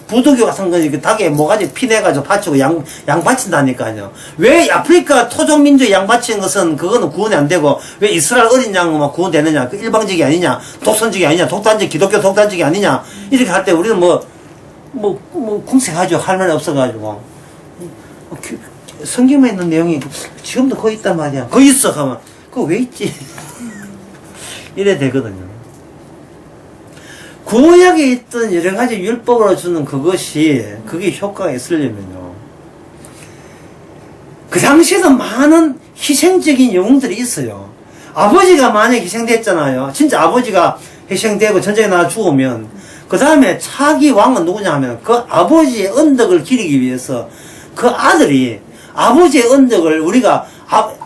부두교 같은 거 닭에 뭐가지 피내가지고 바치고 양 바친다니까요. 왜 아프리카 토종 민족 양 바치는 것은 그거는 구원이 안 되고 왜 이스라엘 어린 양만 구원되느냐? 그 일방적이 아니냐? 독선적이 아니냐? 기독교 독단적이 아니냐? 이렇게 할 때 우리는 궁색하죠. 할 말이 없어가지고. 성경에 있는 내용이 지금도 거기 있단 말이야. 거기 있어. 가면 그거 왜 있지? 이래 되거든요. 구약에 있던 여러 가지 율법으로 주는 그게 효과가 있으려면요. 그 당시에도 많은 희생적인 영웅들이 있어요. 아버지가 만약에 희생됐잖아요. 진짜 아버지가 희생되고 전쟁에 나가 죽으면 그 다음에 차기 왕은 누구냐 하면 그 아버지의 언덕을 기리기 위해서 그 아들이 아버지의 언덕을 우리가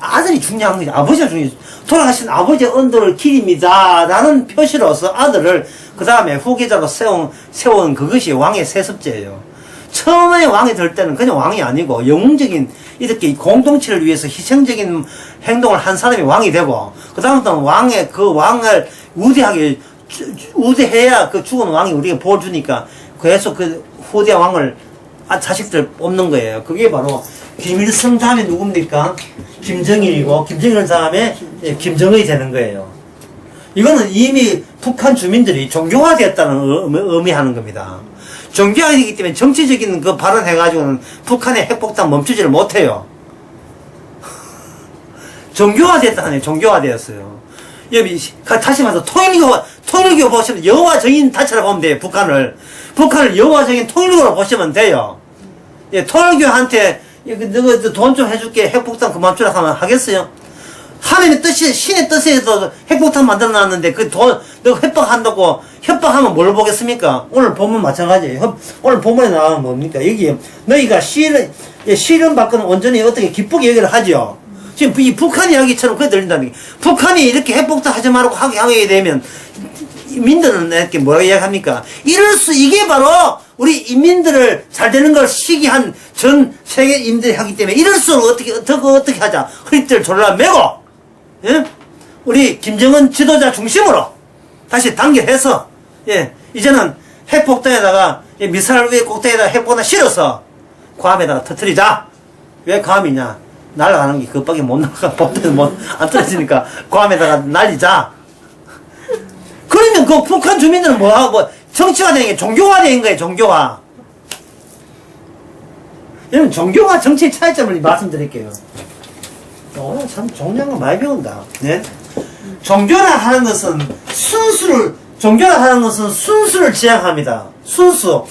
아들이 중요한 거죠. 아버지가 중요해요. 돌아가신 아버지의 언덕을 기립니다 라는 표시로서 아들을 그 다음에 후계자로 세운 그것이 왕의 세습제예요. 처음에 왕이 될 때는 그냥 왕이 아니고 영웅적인 이렇게 공동체를 위해서 희생적인 행동을 한 사람이 왕이 되고 그 다음부터는 왕을 우대해야 그 죽은 왕이 우리가 보여주니까 계속 그 후대 왕을 자식들 뽑는 거예요. 그게 바로 김일성 다음에 누굽니까? 김정일이고 김정일 다음에 김정은이 되는 거예요. 이거는 이미 북한 주민들이 종교화되었다는 의미하는 겁니다. 종교화되기 때문에 정치적인 그 발언해가지고는 북한의 핵폭탄 멈추지를 못해요. 종교화됐다네요. 종교화되었어요. 여기 다시 말해서 통일교 보시면 여호와 정인 다처럼 보면 돼요. 북한을 여호와 정인 통일교로 보시면 돼요. 예, 통일교한테 너가 돈 좀 해줄게 핵폭탄 그만 주라 하면 하겠어요? 하나님의 뜻이 신의 뜻에도 핵폭탄 만들어 놨는데 그 돈 너 협박한다고 협박하면 뭘 보겠습니까? 오늘 본문 마찬가지예요. 오늘 본문에 나오면 뭡니까? 여기 너희가 시련 받고는 온전히 어떻게 기쁘게 얘기를 하죠. 지금 이 북한 이야기처럼 그게 들린다는 게 북한이 이렇게 핵폭탄 하지 말고 하게 되면 인민들은 이렇게 뭐라고 이야기합니까? 이게 바로 우리 인민들을 잘 되는 걸 시기한 전 세계 인민들이 하기 때문에 이럴수록 어떻게 하자. 허리띠를 졸라매고, 예? 우리 김정은 지도자 중심으로 다시 단결해서, 예, 이제는 핵폭탄에다가 미사일 위에 꼭대기에다가 핵폭탄 실어서 괌에다가 터뜨리자. 왜 괌이냐? 날아가는 게 그것밖에 못 나가. 폭탄이 안 떨어지니까 괌에다가 날리자. 그러면 그 북한 주민들은 정치화 되는 게 종교화되는 거예요. 종교화. 여러분 종교와 정치의 차이점을 말씀드릴게요. 참 종교한 거 많이 배운다. 네? 종교라 하는 것은 순수를 지향합니다. 순수.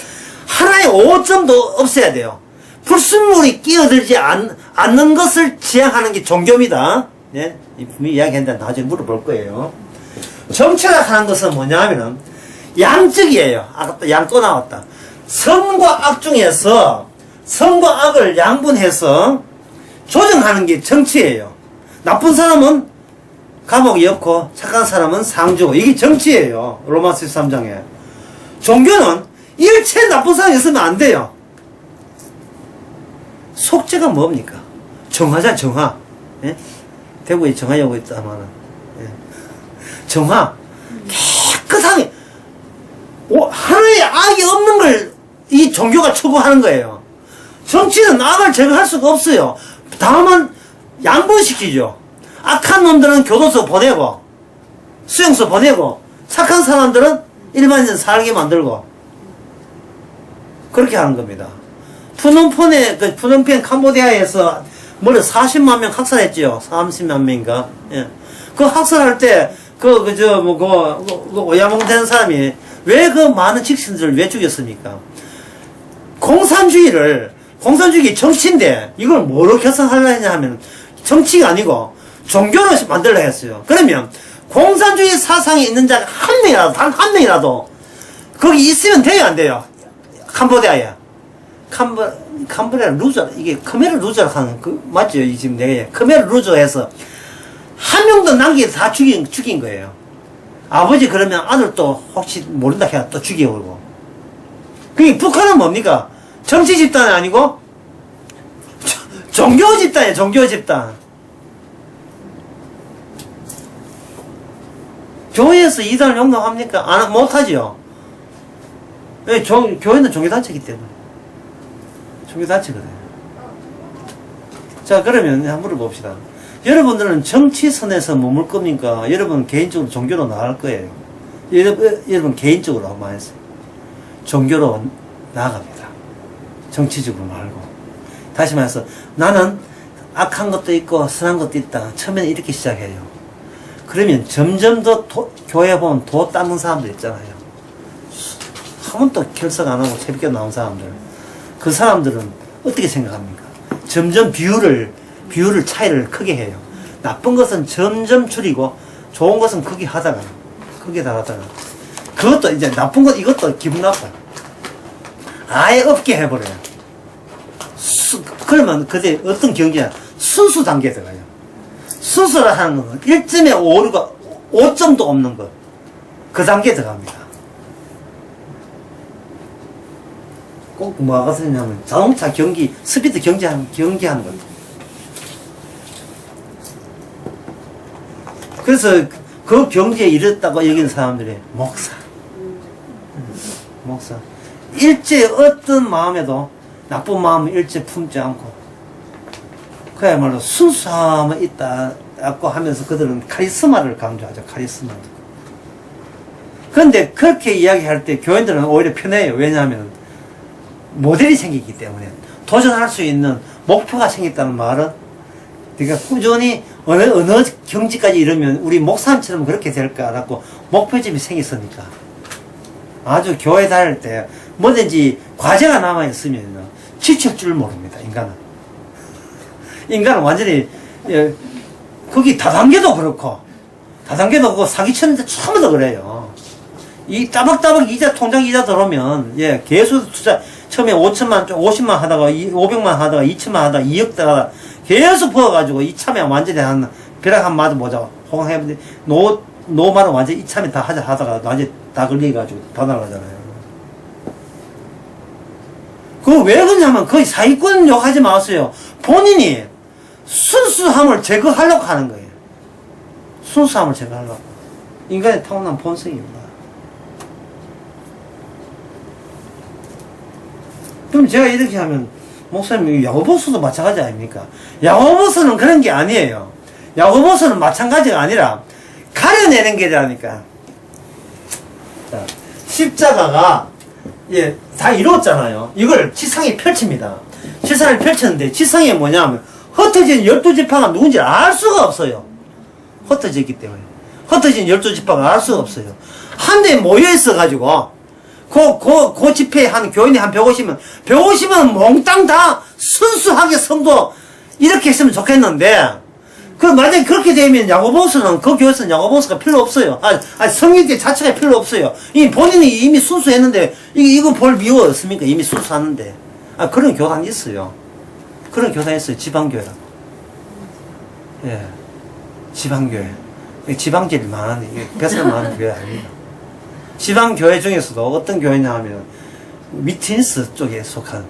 하나의 오점도 없어야 돼요. 불순물이 끼어들지 않는 것을 지향하는 게 종교입니다. 네? 분명히 이야기했는데 나중에 물어볼 거예요. 정치학 하는 것은 뭐냐면은 양적이에요. 아까 또 양 또 나왔다. 선과 악 중에서 선과 악을 양분해서 조정하는 게 정치예요. 나쁜 사람은 감옥이 없고 착한 사람은 상 주고 이게 정치예요. 로마서 13장에. 종교는 일체 나쁜 사람이 있으면 안 돼요. 속죄가 뭡니까? 정화잖아, 정화. 예? 대구에 정화여고 있다마는. 예. 정화. 깨끗하게, 하나의 악이 없는 걸 이 종교가 추구하는 거예요. 정치는 악을 제거할 수가 없어요. 다만, 양분시키죠. 악한 놈들은 교도소 보내고, 수용소 보내고, 착한 사람들은 일반인 살게 만들고, 그렇게 하는 겁니다. 푸놈펜 캄보디아에서 무려 40만 명 학살했지요. 30만 명인가. 예. 그 학살할 때, 오야몽 된 사람이 왜 그 많은 직신들을 왜 죽였습니까? 공산주의 정치인데, 이걸 뭐로 개선하려 했냐 하면, 정치가 아니고, 종교로 만들려 했어요. 그러면, 공산주의 사상이 있는 자가 한 명이라도, 단 한 명이라도, 거기 있으면 돼요, 안 돼요? 캄보디아에. 캄보디아 루저, 이게 khmer 루저라고 하는, 맞죠? 지금 내가, khmer 루저에서, 한 명도 남기게 다 죽인 거예요. 아버지 그러면 아들도 혹시 모른다 해야 또 죽여오고. 그게 북한은 뭡니까? 정치 집단이 아니고, 종교 집단이에요, 종교 집단. 교회에서 이단을 용납합니까? 못하지요. 왜? 교회는 종교단체이기 때문에. 종교단체거든요. 자, 그러면 한번 물어봅시다. 여러분들은 정치선에서 머물 겁니까? 여러분 개인적으로 종교로 나갈 거예요. 여러분 개인적으로 한번 했어요. 종교로 나아갑니다. 정치적으로 말고. 다시 말해서 나는 악한 것도 있고 선한 것도 있다. 처음에는 이렇게 시작해요. 그러면 점점 더 교회 보면 도 닦는 사람들 있잖아요. 한 번도 결석 안 하고 새벽에 나온 사람들. 그 사람들은 어떻게 생각합니까? 점점 비율을 차이를 크게 해요. 나쁜 것은 점점 줄이고 좋은 것은 크게 하다가 그것도 이제 나쁜 것 이것도 기분 나빠요. 아예 없게 해버려요. 그러면 그때 어떤 경기야? 순수 단계에 들어가요. 순수라 하는 건 1점에 5점도 없는 것. 그 단계에 들어갑니다. 꼭 뭐가 쓰냐면 자동차 경기, 스피드 경기하는 것. 그래서 그 경지에 이르렀다고 여기는 사람들이 목사. 일제 어떤 마음에도 나쁜 마음을 일제 품지 않고 그야말로 순수함이 있다고 하면서 그들은 카리스마를 강조하죠. 카리스마. 그런데 그렇게 이야기할 때 교인들은 오히려 편해요. 왜냐하면 모델이 생기기 때문에 도전할 수 있는 목표가 생겼다는 말은 그러니까 꾸준히 어느 경지까지 이르면 우리 목사님처럼 그렇게 될까라고 목표점이 생겼으니까 아주 교회 다닐 때 뭐든지 과제가 남아있으면 지칠 줄 모릅니다. 인간은 완전히 거기 다단계도 그렇고 사기쳤는데 처음부터 그래요. 이 따박따박 통장 이자 들어오면 계속 투자 처음에 50만 하다가 500만 하다가 2천만 하다가 2억 하다가 계속 부어가지고 이참에 완전히 벼락 한 마디 보자 호강해보는데 노말은 완전히 이참에 다 하다가 완전히 다 걸려가지고 다 날아가잖아요. 그거 왜 그러냐면 거의 사기꾼 욕하지 마세요. 본인이 순수함을 제거하려고 하는 거예요. 순수함을 제거하려고. 인간의 타고난 본성입니다. 그럼 제가 이렇게 하면 목사님 야고보서도 마찬가지 아닙니까? 야고보서는 그런 게 아니에요. 야고보서는 마찬가지가 아니라 가려내는 게라니까. 자, 십자가가 다 이루었잖아요. 이걸 지상에 펼칩니다. 지상에 펼쳤는데 지상에 뭐냐면 흩어진 12지파가 누군지 알 수가 없어요. 흩어져 있기 때문에. 흩어진 12지파가 알 수가 없어요. 한 대 모여 있어가지고 그 집회에 한 교인이 한 150은 몽땅 다 순수하게 성도 이렇게 했으면 좋겠는데 만약에 그렇게 되면 야고보서는 그 교회에서는 야고보서가 필요 없어요. 성의대 자체가 필요 없어요. 본인이 이미 순수했는데 이거 볼 이유가 없습니까? 이미 순수하는데. 그런 교단이 있어요. 그런 교단이 있어요. 지방교회라고. 지방교회. 지방질이 많은데 뱃살 많은 교회 아닙니다. 지방교회 중에서도 어떤 교회냐 하면 미티니스 쪽에 속한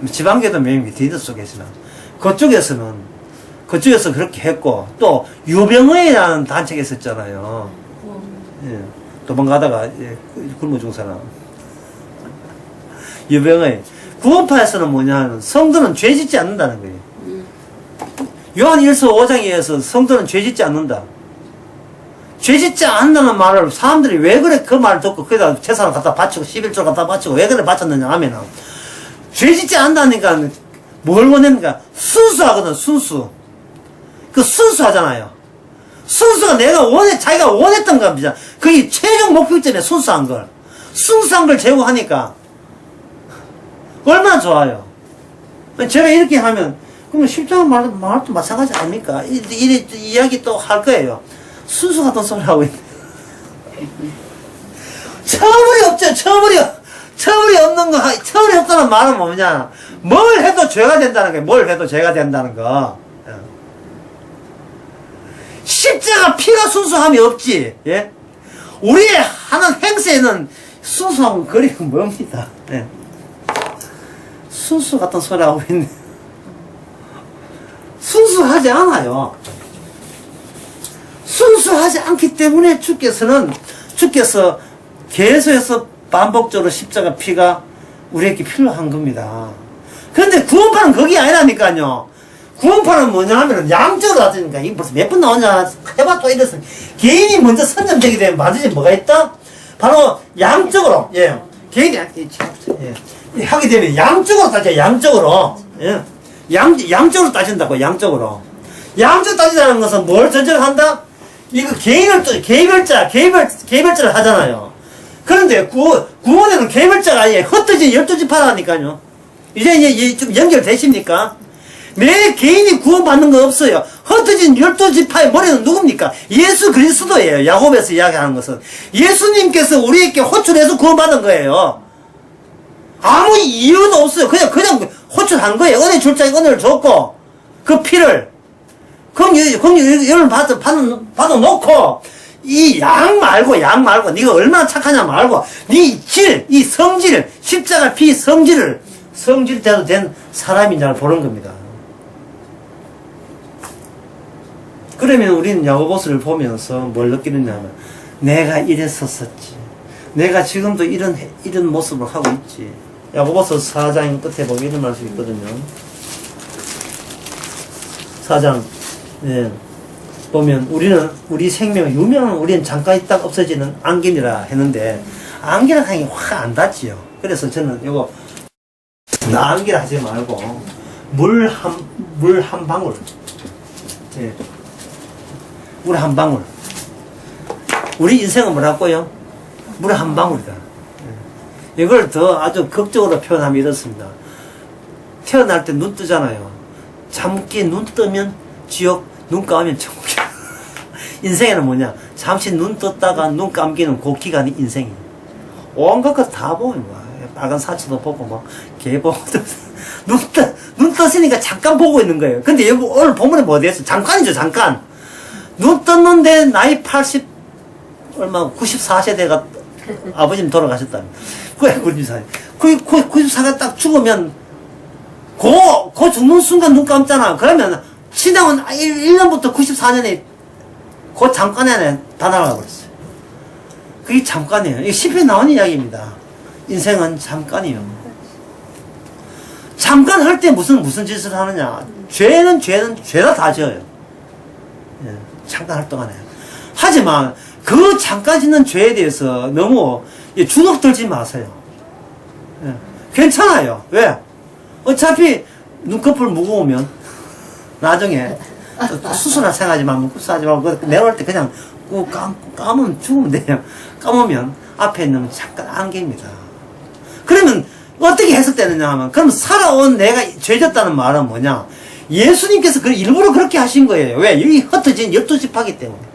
지방교회도 매일 미티니스 쪽에 있지만 그쪽에서 그렇게 했고, 또, 유병의라는 단체가 있었잖아요. 예, 도망가다가, 예, 굶어 죽은 사람. 유병의. 구원파에서는 뭐냐, 성도는 죄 짓지 않는다는 거예요. 요한 1서 5장에 의해서 성도는 죄 짓지 않는다. 죄 짓지 않는다는 말을 사람들이 왜 그래 그 말을 듣고 거기다 재산을 갖다 바치고 11조를 갖다 바치고 왜 그래 바쳤느냐 하면은 죄 짓지 않는다니까 뭘 원합니까? 순수하거든, 순수. 그 순수하잖아요. 순수가 자기가 원했던 겁니다. 그게 최종 목표점에 순수한 걸. 순수한 걸 제공하니까 얼마나 좋아요. 제가 이렇게 하면 그러면 십자가 말도 마찬가지 아닙니까? 이야기 또 할 거예요. 순수 같은 소리 하고 있네. 처벌이 없죠, 처벌이 없는 거, 처벌이 없다는 말은 뭐냐. 뭘 해도 죄가 된다는 거예요. 뭘 해도 죄가 된다는 거. 십자가 피가 순수함이 없지, 예? 우리의 하는 행세에는 순수함은 거리가 멉니다. 예. 순수 같은 소리 하고 있네. 순수하지 않아요. 순수하지 않기 때문에 주께서 계속해서 반복적으로 십자가 피가 우리에게 필요한 겁니다. 그런데 구원파는 그게 아니라니까요. 구원파는 뭐냐 하면은 양적으로 하자니까. 이게 벌써 몇 번 나오냐. 해봐 또 이래서. 개인이 먼저 선점되게 되면 반드시 뭐가 있다? 바로 양적으로, 예. 개인이, 예. 하게 되면 양적으로 따져, 양적으로. 예. 양적으로 따진다고, 양적으로. 양적으로 따진다는 것은 뭘 전제한다? 이거 개별자를 하잖아요. 그런데 구원에는 개별자가 아니에요. 흩어진 12지파라니까요. 이제 좀 연결되십니까? 매 개인이 구원받는 거 없어요. 흩어진 12지파의 머리는 누굽니까? 예수 그리스도예요. 야곱에서 이야기하는 것은. 예수님께서 우리에게 호출해서 구원받은 거예요. 아무 이유도 없어요. 그냥 호출한 거예요. 은혜 줄 자에게 은혜를 줬고, 그 피를, 받아 놓고, 이 양 말고, 네가 얼마나 착하냐 말고, 이 성질, 십자가 피 성질대로 된 사람인 줄 보는 겁니다. 그러면 우리는 야고보서를 보면서 뭘 느끼느냐면, 내가 이랬었지. 내가 지금도 이런 모습을 하고 있지. 야고보서 4장 끝에 보면 이런 말씀이 있거든요. 4장, 예. 보면 우리 생명은 유명한 우리는 잠깐 있다가 없어지는 안개니라 했는데, 안개라 하는 게 확 안 닿지요. 그래서 저는 이거, 안개라 하지 말고, 물 한 방울. 예. 물 한 방울. 우리 인생은 뭐라고요? 물 한 방울이다. 이걸 더 아주 극적으로 표현하면 이렇습니다. 태어날 때 눈 뜨잖아요. 잠기 눈 뜨면 지옥, 눈 감으면 천국. 인생에는 뭐냐? 잠시 눈 떴다가 눈 감기는 그 기간이 인생이에요. 온갖 것 다 보면 뭐 빨간 사치도 보고 막 개 보고 눈 떴으니까 잠깐 보고 있는 거예요. 근데 여기 오늘 본문에 뭐 됐어? 잠깐이죠, 잠깐. 눈 떴는데 나이 94세대가 아버님 돌아가셨다면. 그래, 94세. 94세가 딱 죽으면, 그 죽는 순간 눈 감잖아. 그러면, 지나온 1년부터 94년에, 그 잠깐에 다 날아가버렸어요. 그게 잠깐이에요. 이게 시편에 나온 이야기입니다. 인생은 잠깐이에요. 잠깐 할 때 무슨 짓을 하느냐. 죄는 죄다 다 지어요. 예, 잠깐 할 동안에. 하지만, 그 잠깐 짓는 죄에 대해서 너무 주눅 들지 마세요. 예. 괜찮아요. 왜? 어차피 눈꺼풀 무거우면 나중에 수술할 생각하지 말고 수술하지 말고 내려올 때 그냥 감으면 죽으면 돼요. 감으면 앞에 있는 잠깐 안개입니다. 그러면 어떻게 해석되느냐 하면 그럼 살아온 내가 죄졌다는 말은 뭐냐? 예수님께서 일부러 그렇게 하신 거예요. 왜? 여기 흩어진 12지파기 때문에.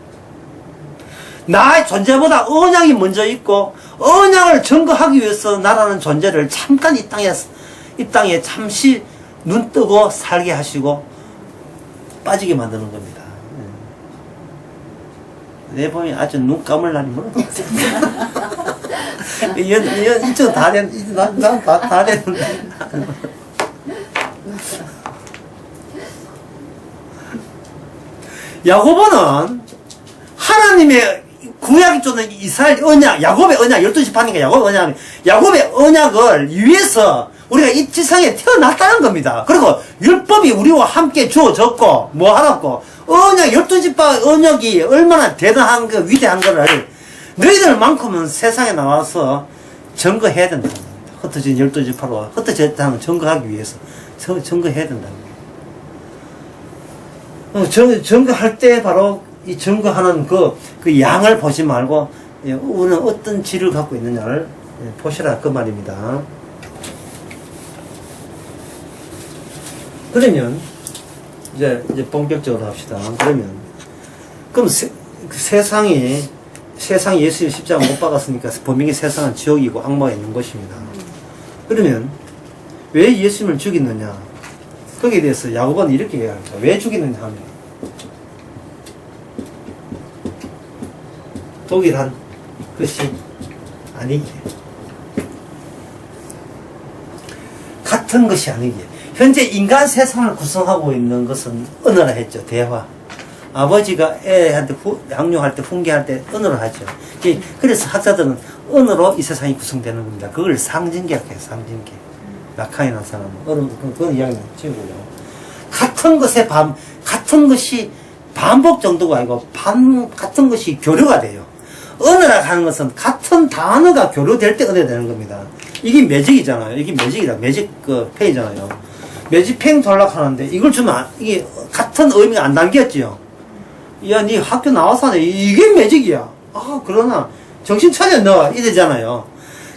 나의 존재보다 언약이 먼저 있고 언약을 증거하기 위해서 나라는 존재를 잠깐 이 땅에 잠시 눈 뜨고 살게 하시고 빠지게 만드는 겁니다. 내 보면 아주 눈 감을 날이 멀었어. 이쪽 다 됐는데. 야고보는 하나님의 구약이 주는 이스라엘 언약, 야곱의 언약, 12지파니까 야곱의 언약을 위해서 우리가 이 지상에 태어났다는 겁니다. 그리고 율법이 우리와 함께 주어졌고, 뭐 하라고? 언약, 12지파 언약이 얼마나 대단한 거, 위대한 거를 너희들만큼은 세상에 나와서 증거해야 된다는 겁니다. 흩어진 12지파로 흩어졌다는 걸 증거하기 위해서 증거해야 된다는 거예요. 증거할 때 바로 이 증거하는 그 양을 보지 말고, 우리는 어떤 질을 갖고 있느냐를 보시라, 그 말입니다. 그러면, 이제 본격적으로 합시다. 그럼 세상이 예수의 십자가 못 박았으니까 분명히 세상은 지옥이고 악마가 있는 것입니다. 그러면, 왜 예수님을 죽이느냐? 거기에 대해서 야고보는 이렇게 얘기합니다. 왜 죽이느냐 하면, 독일한 것이 아니기에, 같은 것이 아니기에, 현재 인간 세상을 구성하고 있는 것은 언어라 했죠. 대화. 아버지가 애한테 양육할 때, 훈계할 때 언어로 하죠. 그래서 학자들은 언어로 이 세상이 구성되는 겁니다. 그걸 상징계라고 해요. 상징계. 라칸이나 사람은 언어, 그건 이야기는 지우고요. 같은 것이 반복 정도가 아니고 같은 것이 교류가 돼요. 언어라고 하는 것은 같은 단어가 교류될 때 언어가 되는 겁니다. 이게 매직이잖아요. 이게 매직이다. 매직 펜이잖아요. 매직 펜 돌락하는데 이걸 주면 이게 같은 의미가 안 담겼지요. 야, 니 학교 나와서 하네. 이게 매직이야. 그러나 정신 차려 너 이러잖아요.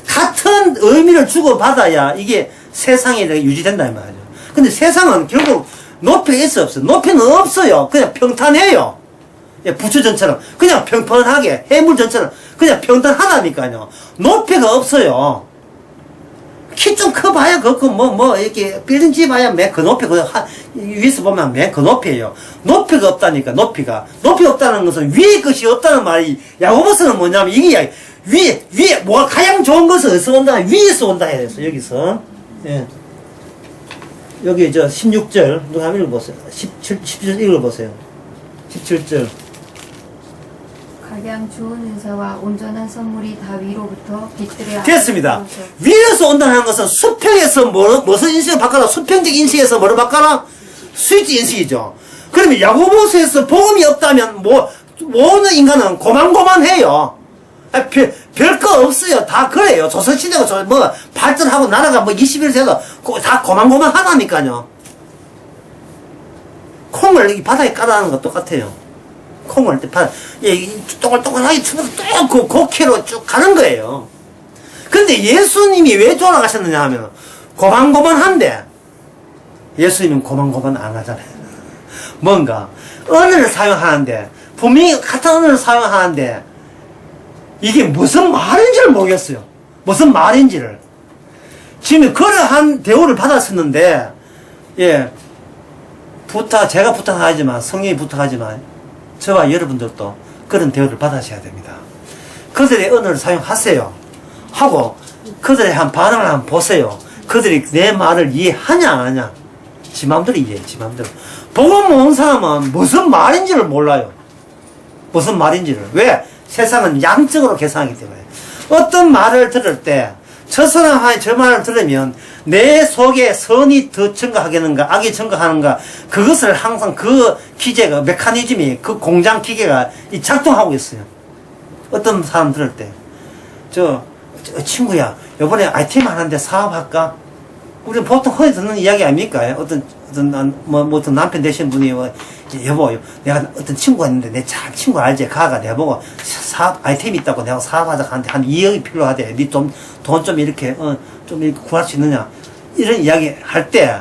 같은 의미를 주고받아야 이게 세상에 유지된다 이 말이죠. 근데 세상은 결국 높이가 있어 없어? 높이는 없어요. 그냥 평탄해요. 부처전처럼 그냥 평평하게, 해물전처럼 그냥 평탄하다니까요. 높이가 없어요. 키 좀 커봐야 이렇게 빌딩 집어야 맨 그 높이, 위에서 보면 맨 그 높이에요. 높이가 없다니까. 높이 없다는 것은 위에 것이 없다는 말이, 야고보서는 뭐냐면 이게 위에 뭐가 가장 좋은 것은 어디서 온다? 위에서 온다 해야 돼서 여기서. 예. 여기 16절 누가 한번 읽어보세요. 17절 읽어보세요. 17절. 가장 좋은 은사와 온전한 선물이 다 위로부터 빛들에 됐습니다. 위에서 온다는 것은 수평에서 무슨 인식을 바꿔라? 수평적 인식에서 뭐를 바꿔라? 수익적 인식이죠. 그러면 야고보서에서 복음이 없다면 모든 인간은 고만고만해요. 별거 없어요. 다 그래요. 조선시대가 발전하고 나라가 21세도 다 고만고만 하다니까요. 콩을 이 바닥에 깔아놓은 거 똑같아요. 콩을 동글동글하게 치면서 또 곡회로 쭉 가는 거예요. 근데 예수님이 왜 돌아가셨느냐 하면 고만고만한데, 예수님은 고만고만 안 하잖아요. 뭔가 언어를 사용하는데, 분명히 같은 언어를 사용하는데 이게 무슨 말인지를 모르겠어요. 무슨 말인지를. 지금 그러한 대우를 받았었는데, 제가 부탁하지만, 성령이 부탁하지만, 저와 여러분들도 그런 대우를 받으셔야 됩니다. 그들의 언어를 사용하세요. 하고, 그들의 한 반응을 한번 보세요. 그들이 내 말을 이해하냐, 안 하냐. 지 맘대로 이해해, 지 맘대로. 복음 모은 사람은 무슨 말인지를 몰라요. 무슨 말인지를. 왜? 세상은 양적으로 계산하기 때문에. 어떤 말을 들을 때, 저 사람이 저 말을 들으면 내 속에 선이 더 증가하겠는가, 악이 증가하는가, 그것을 항상 그 기제가, 메커니즘이, 그 공장 기계가 작동하고 있어요. 어떤 사람 들을 때, 친구야, 요번에 아이템 하는데 사업할까? 우리 보통 흔히 듣는 이야기 아닙니까? 어떤 남편 되신 분이, 여보, 내가 어떤 친구가 있는데, 내 참 친구 알지? 가가 내가 보고 사업, 아이템이 있다고 내가 사업하자 하는데 한 2억이 필요하대. 니 돈 좀 이렇게, 좀 이렇게 구할 수 있느냐? 이런 이야기 할 때,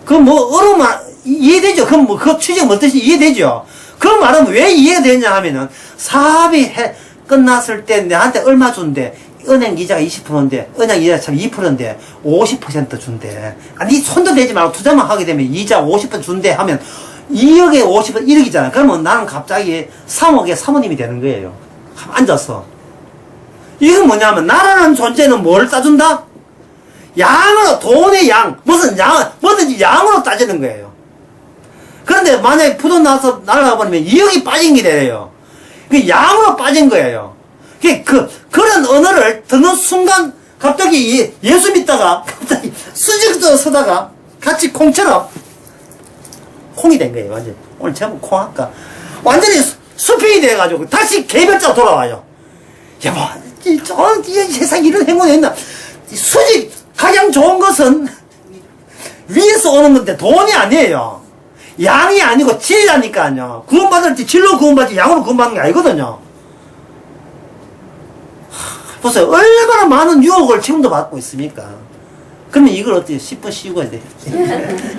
어려우면 이해되죠? 그 취지가 뭔 뜻인지 이해되죠? 그 말은 왜 이해되냐 하면은, 사업이 끝났을 때 내한테 얼마 준대. 은행 이자가 20%인데, 은행 이자가 참 2%인데, 50% 준대. 니 손도 대지 말고 투자만 하게 되면 이자 50% 준대 하면, 2억에 50은 1억이잖아. 그러면 나는 갑자기 3억에 사모님이 되는 거예요. 앉아서. 이건 뭐냐면, 나라는 존재는 뭘 따준다? 양으로, 돈의 양, 뭐든지 양으로 따지는 거예요. 그런데 만약에 부도 나서 날아가 버리면 2억이 빠진 게 돼요. 그 양으로 빠진 거예요. 그런 언어를 듣는 순간 갑자기 예수 믿다가 갑자기 수직도 서다가 같이 콩처럼 콩이 된 거예요. 완전 오늘 제목 콩 할까? 완전히 수평이 돼가지고 다시 개별자로 돌아와요. 여보, 이 세상에 이런 행운이 있나? 수직 가장 좋은 것은 위에서 오는 건데 돈이 아니에요. 양이 아니고 질이라니까요. 구원받을 때 질로 구원받지 양으로 구원받는 게 아니거든요. 보세요. 얼마나 많은 유혹을 지금도 받고 있습니까? 그러면 이걸 어떻게 10번 씌우고 해야 돼요?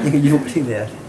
이거 유혹을 해야 돼요.